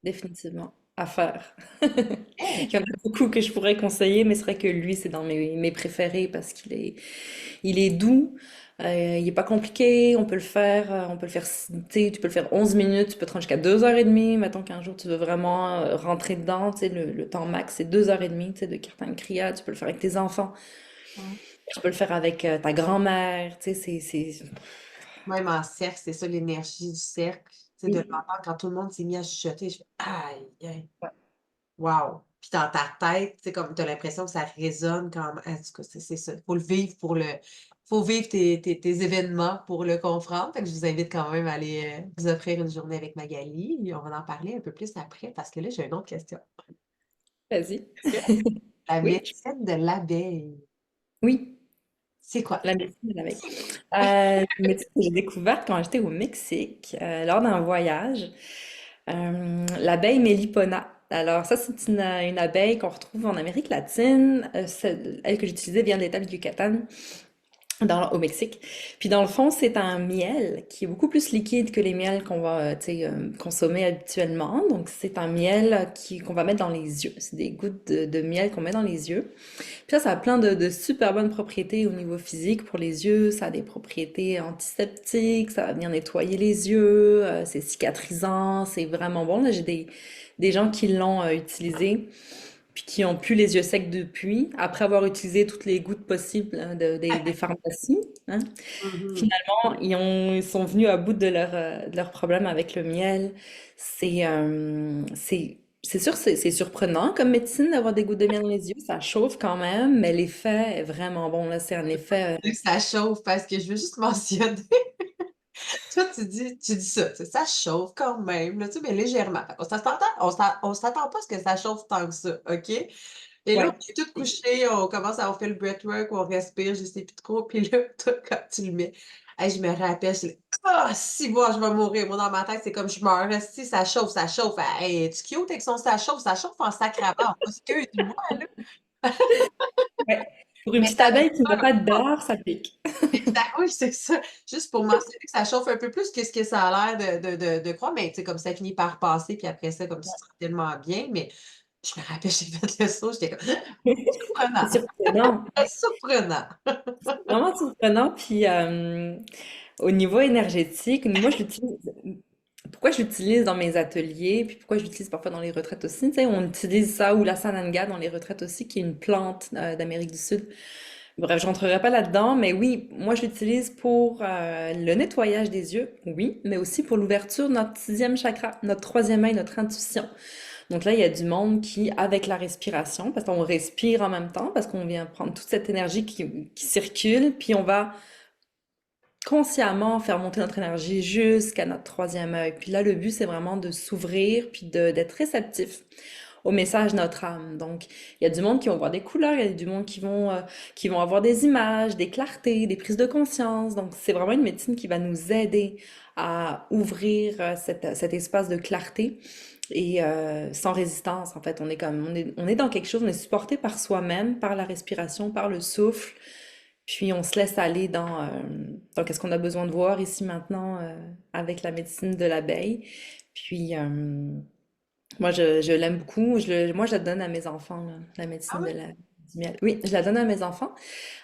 définitivement. À faire. Hey! Il y en a beaucoup que je pourrais conseiller, mais c'est vrai que lui, c'est dans mes préférés parce il est doux, il est pas compliqué, on peut le faire, tu sais, tu peux le faire 11 minutes, tu peux te rendre jusqu'à 2h30. Mettons qu'un jour tu veux vraiment rentrer dedans, tu sais, le temps max c'est 2h30, tu sais, de Kirtan Kriya, tu peux le faire avec tes enfants, Mmh. tu peux le faire avec ta grand-mère, tu sais, Même en cercle, c'est ça l'énergie du cercle, tu sais, de Oui. l'entendre quand tout le monde s'est mis à chuchoter, je fais: «Aïe, aïe, wow!» Puis dans ta tête, tu sais, comme tu as l'impression que ça résonne quand même, en tout cas, c'est ça, faut le vivre pour le faut vivre tes événements pour le comprendre, fait que je vous invite quand même à aller, vous offrir une journée avec Magali et on va en parler un peu plus après parce que là, j'ai une autre question. Vas-y. OK? La Oui, médecine de l'abeille, oui, c'est quoi? la médecine de l'abeille. Une médecine que j'ai découverte quand j'étais au Mexique, lors d'un voyage. L'abeille Mélipona. Alors ça, c'est une abeille qu'on retrouve en Amérique latine. Elle que j'utilisais vient de l'État du Yucatan, au Mexique. Puis dans le fond, c'est un miel qui est beaucoup plus liquide que les miels qu'on va, tu sais, consommer habituellement. Donc c'est un miel qu'on va mettre dans les yeux. C'est des gouttes de miel qu'on met dans les yeux. Puis ça a plein de super bonnes propriétés au niveau physique pour les yeux. Ça a des propriétés antiseptiques, ça va venir nettoyer les yeux, c'est cicatrisant, c'est vraiment bon. Là, j'ai des gens qui l'ont utilisé, puis qui ont plus les yeux secs depuis, après avoir utilisé toutes les gouttes possibles hein, des pharmacies. Hein. Mmh. Finalement, ils sont venus à bout de leur problème avec le miel. C'est sûr, c'est surprenant comme médecine d'avoir des gouttes de miel dans les yeux. Ça chauffe quand même, mais l'effet est vraiment bon. Là, c'est un effet. Que ça chauffe parce que je veux juste mentionner, toi tu dis ça, tu sais, ça chauffe quand même, là, tu sais, mais légèrement. Fait on s'attend pas à ce que ça chauffe tant que ça, OK? Et là, on Ouais. est toutes couchées, on fait le breathwork, on respire, je sais plus trop, puis là, toi, quand tu le mets, hey, je me rappelle, je dis: «Ah, si moi je vais mourir!» Moi, dans ma tête, c'est comme je meurs, si ça chauffe, ça chauffe. Hey, es-tu cute avec son ça chauffe en sacrament, excuse-moi, là. Ouais. Pour une Mais petite ça donne abeille qui n'a pas pas de beurre, ça pique. exact, oui, c'est ça. Juste pour mentionner que ça chauffe un peu plus que ce que ça a l'air de croire, mais tu sais, comme ça finit par passer, puis après ça, comme tu seras tellement bien, mais je me rappelle, j'ai fait le saut, j'étais comme C'est surprenant, surprenant. surprenant. C'est vraiment surprenant. Puis au niveau énergétique, moi je l'utilise. Pourquoi je l'utilise dans mes ateliers, puis pourquoi je l'utilise parfois dans les retraites aussi. Tu sais, on utilise ça ou la sananga dans les retraites aussi, qui est une plante d'Amérique du Sud. Bref, je rentrerai pas là-dedans, mais oui, moi je l'utilise pour le nettoyage des yeux, oui, mais aussi pour l'ouverture de notre sixième chakra, notre troisième œil, notre intuition. Donc là, il y a du monde qui, avec la respiration, parce qu'on respire en même temps, parce qu'on vient prendre toute cette énergie qui circule, puis on va consciemment faire monter notre énergie jusqu'à notre troisième œil. Puis là, le but, c'est vraiment de s'ouvrir, puis d'être réceptif au message de notre âme. Donc, il y a du monde qui vont voir des couleurs, il y a du monde qui vont avoir des images, des clartés, des prises de conscience. Donc, c'est vraiment une médecine qui va nous aider à ouvrir cet espace de clarté et sans résistance. En fait, on est dans quelque chose, on est supporté par soi-même, par la respiration, par le souffle. Puis on se laisse aller dans qu'est-ce qu'on a besoin de voir ici maintenant avec la médecine de l'abeille. Puis moi, je l'aime beaucoup. Moi, je la donne à mes enfants, là, la Ah médecine oui? du miel. Oui, je la donne à mes enfants.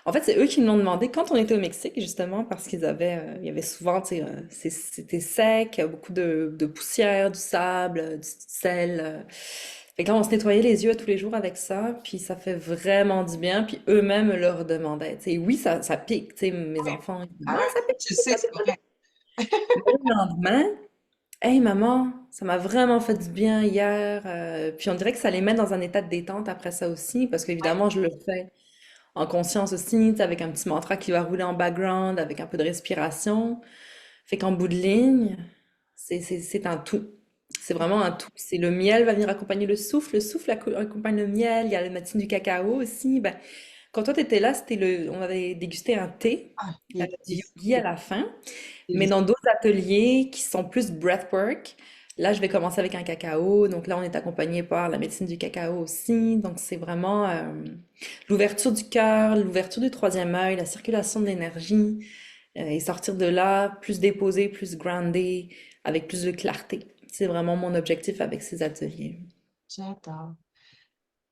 En fait, c'est eux qui me l'ont demandé quand on était au Mexique, justement, parce il y avait souvent, tu sais, c'était sec, beaucoup de poussière, du sable, du sel. Fait que là, on se nettoyait les yeux tous les jours avec ça, puis ça fait vraiment du bien, puis eux-mêmes me le redemandaient. Tu sais, oui, ça pique, tu sais, mes Oui. enfants, ils disent, Ah ah, ça oui, pique, je sais, ça c'est pique. correct. Mais le lendemain, hey maman, ça m'a vraiment fait du bien hier. Puis on dirait que ça les met dans un état de détente après ça aussi, parce Ouais. qu'évidemment, je le fais en conscience aussi, tu sais, avec un petit mantra qui va rouler en background, avec un peu de respiration. Fait qu'en bout de ligne, c'est un tout. C'est vraiment un tout. C'est le miel va venir accompagner le souffle accompagne le miel, il y a la médecine du cacao aussi. Ben, quand toi t'étais là, on avait dégusté un thé Ah, il est du yogi à la fin. Mais délicieux. dans d'autres ateliers qui sont plus breathwork, là, je vais commencer avec un cacao. Donc là, on est accompagné par la médecine du cacao aussi. Donc c'est vraiment l'ouverture du cœur, l'ouverture du troisième œil, la circulation de l'énergie et sortir de là plus déposé, plus groundé, avec plus de clarté. C'est vraiment mon objectif avec ces ateliers. J'adore.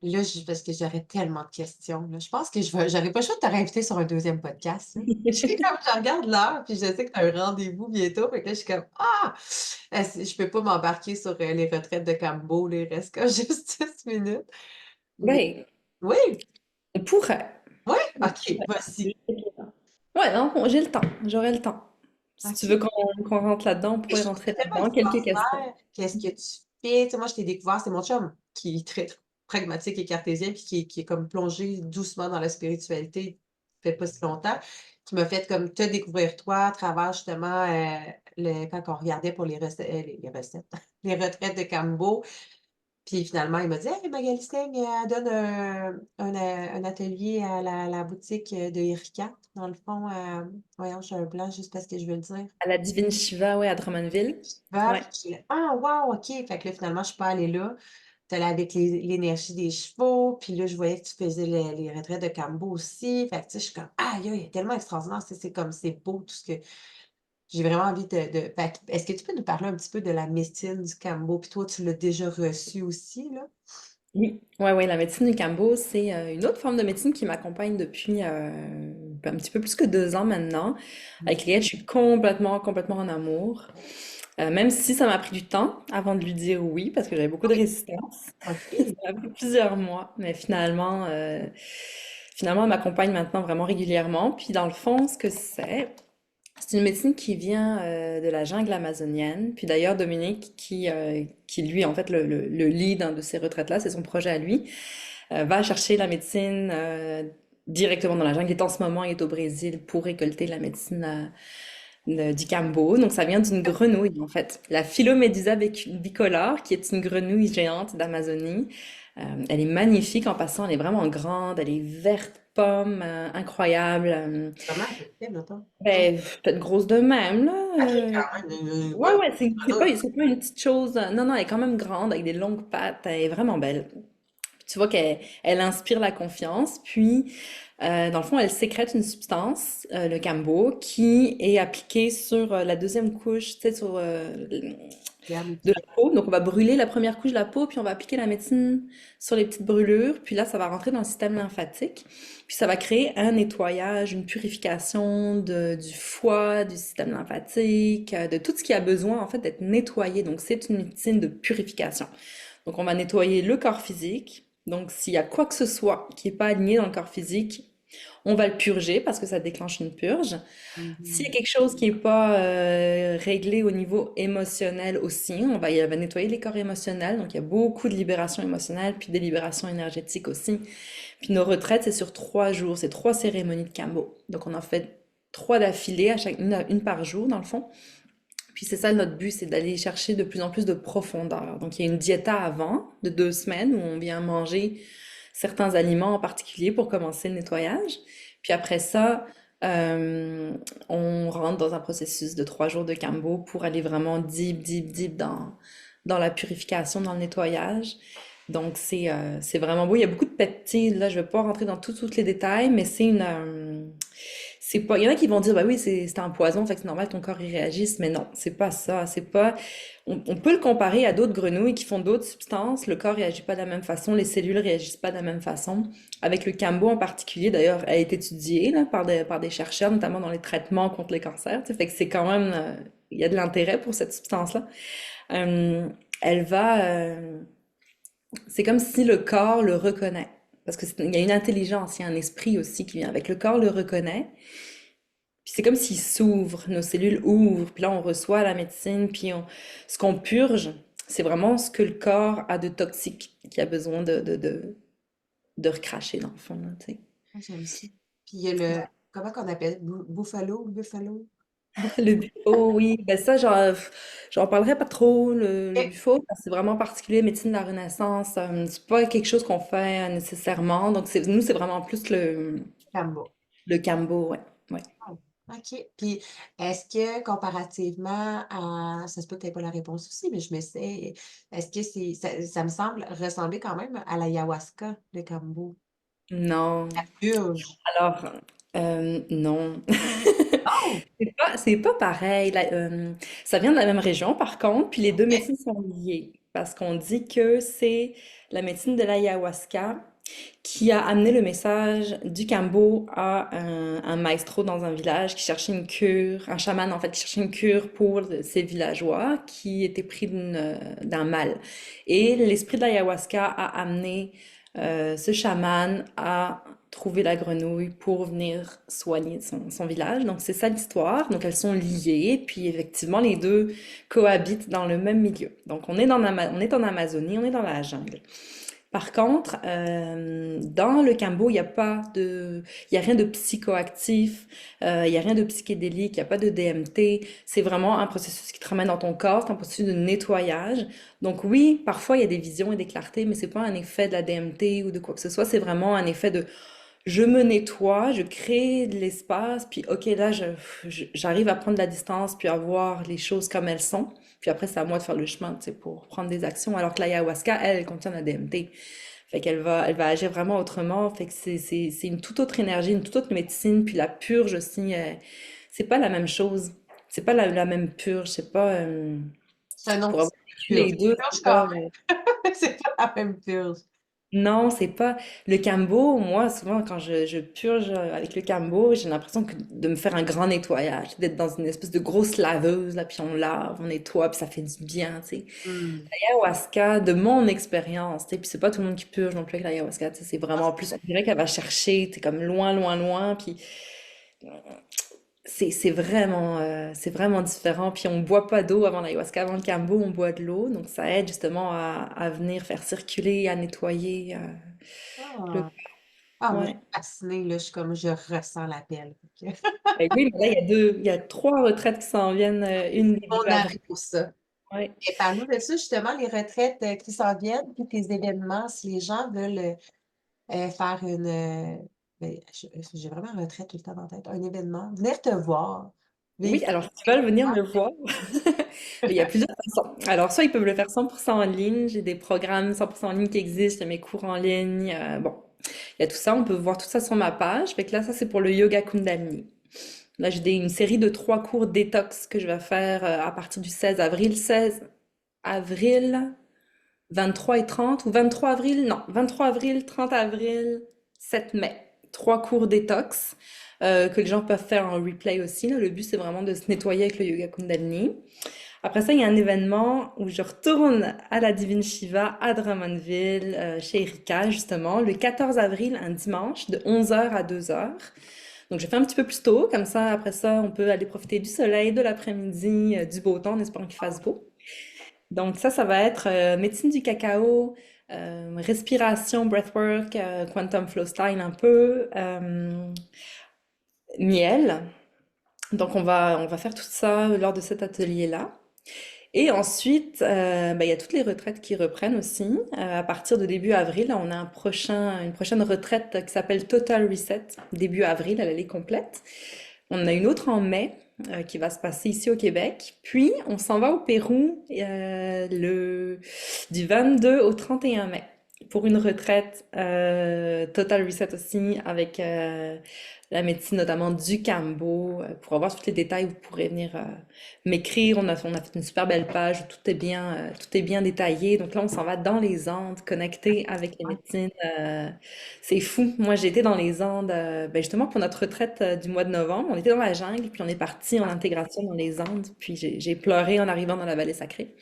Là, parce que j'aurais tellement de questions, là. Je pense que j'aurais pas le choix de te réinviter sur un deuxième podcast, là. Je regarde l'heure, puis je sais que tu as un rendez-vous bientôt. Fait que là, je suis comme, ah! Je peux pas m'embarquer sur les retraites de Cambo, là. Il reste comme juste 10 minutes. Mais Oui, oui, on pourrait. oui, On ok, pourrait. voici. Ouais, non, j'ai le temps. J'aurai le temps. Si tu veux Ok. qu'on rentre là-dedans, on Et pourrait je trouve rentrer ça tellement là-dedans. Quelques questions. extraordinaire. Qu'est-ce que tu fais? Tu sais, moi, je t'ai découvert, c'est mon chum qui est très pragmatique et cartésien, puis qui est comme plongé doucement dans la spiritualité, ça fait pas si longtemps, qui m'a fait comme te découvrir toi à travers justement quand on regardait pour les recettes, les retraites de Cambo. Puis finalement, il m'a dit: «Hey, Magali Singh, elle donne un atelier à la boutique de Erika, dans le fond, voyons, j'ai un blanc juste parce que je veux le dire. À la Divine Shiva, ouais, à Drummondville. Bah, Ouais. puis j'étais là: «Ah wow, OK!» Fait que là, finalement, je suis pas allée là. Tu allée avec l'énergie des chevaux, puis là, je voyais que tu faisais les retraites de Cambo aussi. Fait que, tu sais, je suis comme: «Aïe, aïe, tellement extraordinaire!» C'est comme c'est beau tout ce que j'ai vraiment envie de fait que est-ce que tu peux nous parler un petit peu de la médecine du Cambo? Puis toi, tu l'as déjà reçue aussi, là? Oui, ouais, ouais, la médecine du Cambo, c'est une autre forme de médecine qui m'accompagne depuis un petit peu plus que 2 ans maintenant, avec laquelle je suis complètement en amour. Même si ça m'a pris du temps avant de lui dire oui, parce que j'avais beaucoup de Oui, résistance. Ça OK. m'a pris plusieurs mois, mais finalement, elle m'accompagne maintenant vraiment régulièrement. Puis dans le fond, ce que c'est une médecine qui vient de la jungle amazonienne. Puis d'ailleurs, Dominique, qui lui, en fait, le lead de ces retraites-là, c'est son projet à lui, va chercher la médecine directement dans la jungle. Il est en ce moment, il est au Brésil pour récolter la médecine du Cambo. Donc ça vient d'une grenouille, en fait. La Philomédusa bicolore, qui est une grenouille géante d'Amazonie. Elle est magnifique en passant, elle est vraiment grande, elle est verte pomme, incroyable. Comment à peu près, mettons? Ben, peut-être grosse de même, là. OK, quand même, Ouais, ouais, ouais, grenouille. c'est pas une petite chose. Non, non, elle est quand même grande, avec des longues pattes. Elle est vraiment belle. Tu vois qu'elle inspire la confiance. Puis, Dans le fond, elle sécrète une substance, le Cambo, qui est appliquée sur la deuxième couche, tu sais, sur Regarde, de la peau. Donc, on va brûler la première couche de la peau, puis on va appliquer la médecine sur les petites brûlures. Puis là, ça va rentrer dans le système lymphatique. Puis ça va créer un nettoyage, une purification du foie, du système lymphatique, de tout ce qui a besoin, en fait, d'être nettoyé. Donc, c'est une médecine de purification. Donc, on va nettoyer le corps physique. Donc, s'il y a quoi que ce soit qui n'est pas aligné dans le corps physique, on va le purger parce que ça déclenche une purge. S'il y a mhm. quelque chose qui n'est pas réglé au niveau émotionnel aussi, va nettoyer les corps émotionnels. Donc, il y a beaucoup de libération émotionnelle, puis des libérations énergétiques aussi. Puis nos retraites, c'est sur 3 jours, c'est 3 cérémonies de Kambo. Donc, on en fait 3 d'affilée, une par jour, dans le fond. Puis c'est ça notre but, c'est d'aller chercher de plus en plus de profondeur. Donc, il y a une diéta avant, de 2 semaines, où on vient manger certains aliments en particulier pour commencer le nettoyage. Puis après ça, euh, on rentre dans un processus de 3 jours de Kambo pour aller vraiment deep, deep, deep dans la purification, dans le nettoyage. Donc c'est vraiment beau. Il y a beaucoup de peptides. Là, je ne vais pas rentrer dans tous les détails, mais c'est pas. Il y en a qui vont dire, bah oui, c'est un poison, fait que c'est normal que ton corps y réagisse, mais non, c'est pas ça. C'est pas. On peut le comparer à d'autres grenouilles qui font d'autres substances. Le corps réagit pas de la même façon, les cellules réagissent pas de la même façon. Avec le Cambo en particulier, d'ailleurs, elle est étudiée là, par des chercheurs, notamment dans les traitements contre les cancers. Tu sais, fait que c'est quand même. Il y a de l'intérêt pour cette substance-là. Euh, elle va. C'est comme si le corps le reconnaît. Parce qu'il y a une intelligence, il y a un esprit aussi qui vient avec. Le corps le reconnaît. Puis c'est comme s'il s'ouvre, nos cellules ouvrent, puis là on reçoit la médecine, puis ce qu'on purge, c'est vraiment ce que le corps a de toxique, qui a besoin de recracher dans le fond, là, tu sais. Ah, j'aime ça. Puis il y a le, comment qu'on appelle? Buffalo? Buffalo? Le buffo, oui, ben ça, j'en parlerai pas trop, le Et buffo, parce que c'est vraiment particulier, médecine de la Renaissance, c'est pas quelque chose qu'on fait nécessairement, donc nous, c'est vraiment plus Cambo. le cambo, ouais, ouais. Oh, OK. Puis, est-ce que comparativement ça se peut que tu aies pas la réponse aussi, mais je me sais, est-ce que ça me semble ressembler quand même à l'ayahuasca, le Cambo? Non, La purge. alors, non. Oh! C'est pas pareil. Ça vient de la même région, par contre, puis les deux médecines sont liées. Parce qu'on dit que c'est la médecine de l'ayahuasca qui a amené le message du Cambo à un maestro dans un village qui cherchait une cure, un chaman en fait, qui cherchait une cure pour ces villageois qui étaient pris d'un mal. Et l'esprit de l'ayahuasca a amené ce chaman à trouver la grenouille pour venir soigner son village. Donc c'est ça l'histoire. Donc elles sont liées, puis effectivement les deux cohabitent dans le même milieu. Donc on est en Amazonie, on est dans la jungle. Par contre, dans le Cambo, il y a rien de psychoactif, il y a rien de psychédélique, il n'y a pas de DMT. C'est vraiment un processus qui te ramène dans ton corps, c'est un processus de nettoyage. Donc oui, parfois il y a des visions et des clartés, mais c'est pas un effet de la DMT ou de quoi que ce soit. C'est vraiment un effet de je me nettoie, je crée de l'espace, puis ok, là, j'arrive à prendre la distance, puis à voir les choses comme elles sont. Puis après, c'est à moi de faire le chemin, tu sais, pour prendre des actions. Alors que l'ayahuasca, elle contient la DMT. Fait qu'elle va agir vraiment autrement. Fait que c'est une toute autre énergie, une toute autre médecine. Puis la purge aussi, c'est pas la même chose. C'est pas la même purge. C'est pas, C'est un pour autre avoir type vécu de purge. les deux, Purge c'est quand pas, même. C'est pas la même purge. non, c'est pas le Cambo. Moi, souvent, quand je purge avec le Cambo, j'ai l'impression de me faire un grand nettoyage, d'être dans une espèce de grosse laveuse, là, puis on lave, on nettoie, puis ça fait du bien, tu sais. Hmm. L'ayahuasca, de mon expérience, tu sais, puis c'est pas tout le monde qui purge non plus avec l'ayahuasca, tu sais, c'est Ah, vraiment plus, on dirait qu'elle va chercher, tu sais, comme loin, loin, loin, puis c'est vraiment différent. Puis on boit pas d'eau avant l'ayahuasca, avant le Cambo, on boit de l'eau, donc ça aide justement à venir faire circuler, à nettoyer le. ah. Ah, moi, je Ouais. suis fascinée, là. Je suis comme, je ressens l'appel. Fait que Ben oui, mais là, il y a 3 retraites qui s'en viennent, une On début avril. arrive pour ça. Ouais. Et parle-nous de ça, justement, les retraites qui s'en viennent, puis tes événements, si les gens veulent faire une. J'ai vraiment un retrait tout le temps en tête. Un événement, venir te voir, Oui, vivre alors si tu veulent venir me voir, il y a plusieurs façons. Alors, soit ils peuvent le faire 100% en ligne, j'ai des programmes 100% en ligne qui existent, j'ai mes cours en ligne. Bon, Il y a tout ça, on peut voir tout ça sur ma page. Fait que là, ça, c'est pour le yoga Kundalini. Là, j'ai une série de 3 cours détox que je vais faire à partir du 16 avril. 16 avril, 23 et 30, ou 23 avril, non, 23 avril, 30 avril, 7 mai. 3 cours détox que les gens peuvent faire en replay aussi, là. Le but, c'est vraiment de se nettoyer avec le yoga Kundalini. Après ça, il y a un événement où je retourne à la Divine Shiva à Drummondville, chez Erika, justement, le 14 avril, un dimanche, de 11 heures à 2 heures. Donc, je fais un petit peu plus tôt, comme ça, après ça, on peut aller profiter du soleil, de l'après-midi, du beau temps, en espérant qu'il fasse beau. Donc, ça va être médecine du cacao, respiration, breathwork, quantum flow style un peu, miel. Donc, on va faire tout ça lors de cet atelier-là. Et ensuite, il y a toutes les retraites qui reprennent aussi. À partir de début avril, là, on a une prochaine retraite qui s'appelle Total Reset, début avril, elle est complète. On en a une autre en mai qui va se passer ici au Québec. Puis, on s'en va au Pérou du 22 au 31 mai pour une retraite Total Reset aussi avec la médecine notamment du Cambo. Pour avoir tous les détails, vous pourrez venir m'écrire. On a fait une super belle page où tout est bien détaillé. Donc là, on s'en va dans les Andes, connecté avec les médecines. C'est fou. Moi, j'ai été dans les Andes, justement pour notre retraite du mois de novembre. On était dans la jungle, puis on est parti en intégration dans les Andes. Puis j'ai pleuré en arrivant dans la vallée sacrée.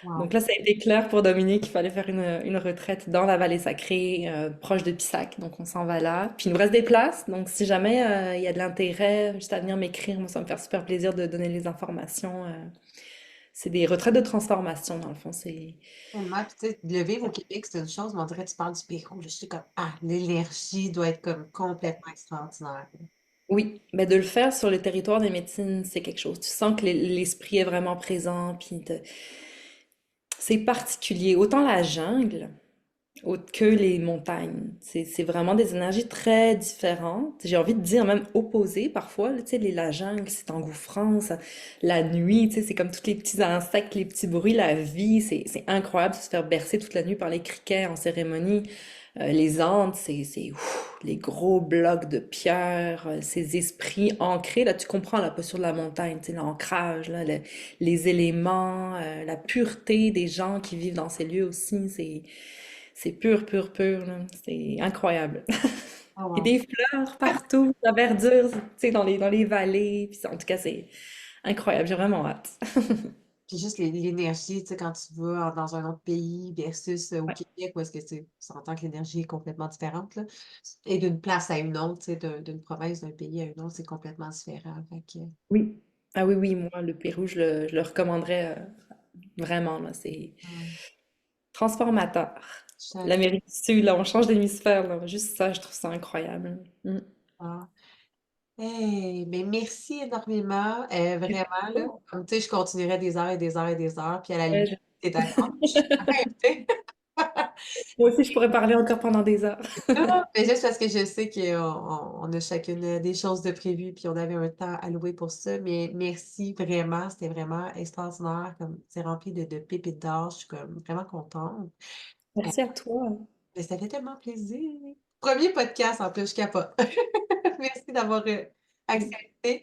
Wow. Donc là, ça a été clair pour Dominique, il fallait faire une retraite dans la vallée sacrée, proche de Pissac. Donc on s'en va là. Puis il nous reste des places. Donc si jamais il y a de l'intérêt, juste à venir m'écrire, moi ça me fait super plaisir de donner les informations. C'est des retraites de transformation dans le fond. C'est Tellement, puis tu sais, de le vivre au Québec, c'est une chose, mais on dirait que tu parles du Pérou, là, je suis comme, ah, l'énergie doit être comme complètement extraordinaire. Oui, mais de le faire sur le territoire des médecines, c'est quelque chose. Tu sens que l'esprit est vraiment présent, puis c'est particulier. Autant la jungle, autre que les montagnes. C'est vraiment des énergies très différentes. J'ai envie de dire même opposées parfois. Là, tu sais, la jungle, c'est engouffrant. La nuit, tu sais, c'est comme tous les petits insectes, les petits bruits, la vie. C'est incroyable de se faire bercer toute la nuit par les criquets en cérémonie. Les Andes, les gros blocs de pierre, ces esprits ancrés. Là, tu comprends la posture de la montagne, tu sais, l'ancrage, là, les éléments, la pureté des gens qui vivent dans ces lieux aussi. C'est pur, pur, pur, là. C'est incroyable. Ah, Et wow. des fleurs partout, la verdure, tu sais, dans les vallées. Puis en tout cas, c'est incroyable. J'ai vraiment hâte. Puis juste l'énergie, tu sais, quand tu vas dans un autre pays versus au Ouais. Québec, où est-ce que tu s'entend que l'énergie est complètement différente, là. Et d'une place à une autre, tu sais, d'une province, d'un pays à une autre, c'est complètement différent. Fait que, Oui. Ah oui, oui, moi, le Pérou, je le recommanderais vraiment, là. C'est ouais, transformateur. chaque L'Amérique du Sud, là, on change d'hémisphère, là. Juste ça, je trouve ça incroyable. Mm. fois. Hey, mais merci énormément, vraiment, là. Oh. Comme, tu sais, je continuerai des heures et des heures et des heures, puis à la Ouais, limite, t'es d'accord? Je suis arrêtée. moi aussi, je pourrais parler encore pendant des heures. Non, non, mais juste parce que je sais qu'on a chacune des choses de prévues, puis on avait un temps alloué pour ça. Mais merci vraiment, c'était vraiment extraordinaire. Comme c'est rempli de pépites d'or. Je suis comme vraiment contente. Euh, Merci à toi. mais ça fait tellement plaisir. Premier podcast en plus, je capote. Merci d'avoir accepté.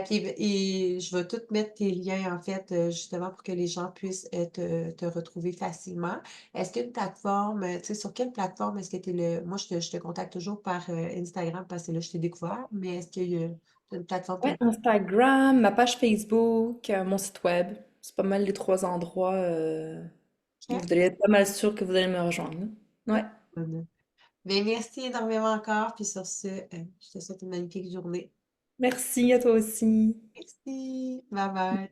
Puis, et je vais tout mettre tes liens, en fait, justement pour que les gens puissent te retrouver facilement. Est-ce qu'il y a une plateforme, tu sais, sur quelle plateforme est-ce que tu es le. Moi, je te contacte toujours par Instagram parce que là, je t'ai découvert, mais est-ce qu'il y a une plateforme Ouais, Instagram, ma page Facebook, mon site web. C'est pas mal les 3 endroits où vous préférée? allez être pas mal sûr que vous allez me rejoindre. Ouais. Ben, merci énormément encore. Puis sur ce, je te souhaite une magnifique journée. Merci à toi aussi. Merci. Bye bye.